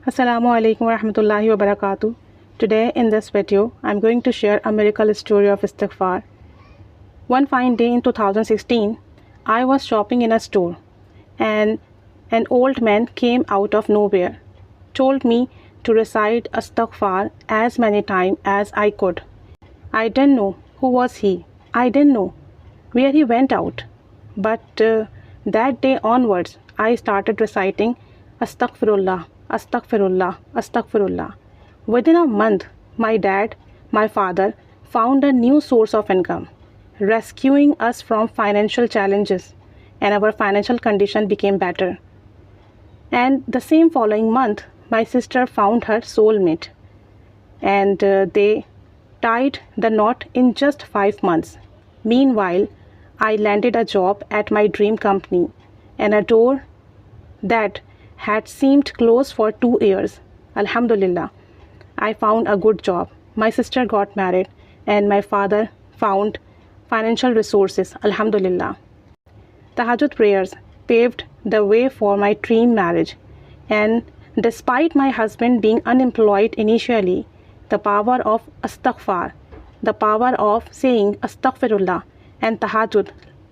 Assalamu alaikum wa rahmatullahi wa barakatuh. Today in this video, I'm going to share a miracle story of Astaghfar. One fine day in 2016, I was shopping in a store and an old man came out of nowhere, told me to recite Astaghfar as many times as I could. I didn't know who was he. I didn't know where he went out. But that day onwards, I started reciting Astaghfirullah, Astaghfirullah, Astaghfirullah. Within a month, my dad, my father, found a new source of income, rescuing us from financial challenges, and our financial condition became better. And the same following month, my sister found her soulmate, and they tied the knot in just 5 months. Meanwhile, I landed a job at my dream company, and a door that had seemed closed for 2 years. Alhamdulillah, I found a good job. My sister got married, and my father found financial resources. Alhamdulillah. Tahajjud prayers paved the way for my dream marriage, and despite my husband being unemployed initially, the power of Astaghfar, the power of saying Astaghfirullah and Tahajjud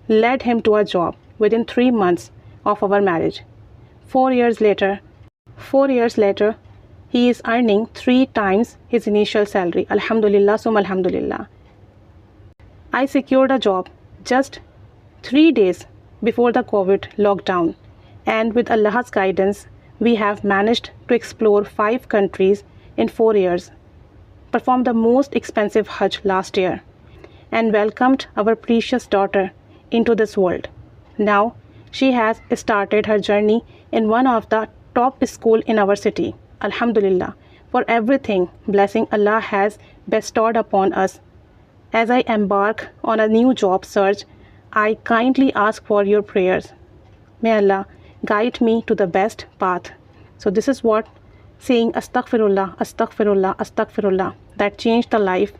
led him to a job within 3 months of our marriage. 4 years later, 4 years later, he is earning 3 times his initial salary. Alhamdulillah, alhamdulillah. I secured a job just 3 days before the COVID lockdown, and with Allah's guidance, we have managed to explore 5 countries in 4 years, performed the most expensive Hajj last year, and welcomed our precious daughter into this world. Now, she has started her journey in one of the top schools in our city. Alhamdulillah, for everything blessing Allah has bestowed upon us. As I embark on a new job search, I kindly ask for your prayers. May Allah guide me to the best path. So this is what saying Astaghfirullah, Astaghfirullah, Astaghfirullah that changed the life,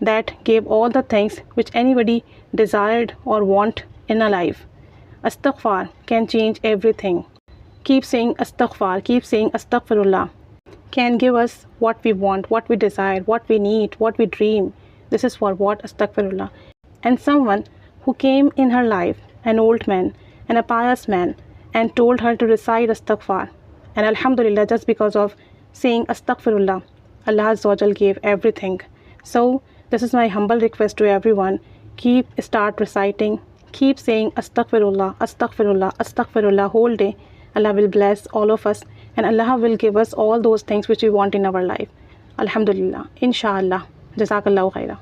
that gave all the things which anybody desired or want in a life. Astaghfar can change everything. Keep saying Astaghfar, keep saying Astaghfirullah can give us what we want, what we desire, what we need, what we dream. This is for what Astaghfirullah. And someone who came in her life, an old man and a pious man, and told her to recite Astaghfar. And Alhamdulillah, just because of saying Astaghfirullah, Allah Azza wa Jal gave everything. So this is my humble request to everyone. Start reciting. Keep saying Astaghfirullah, Astaghfirullah, Astaghfirullah whole day. Allah will bless all of us, and Allah will give us all those things which we want in our life. Alhamdulillah. Inshallah. Jazakallahu khaira.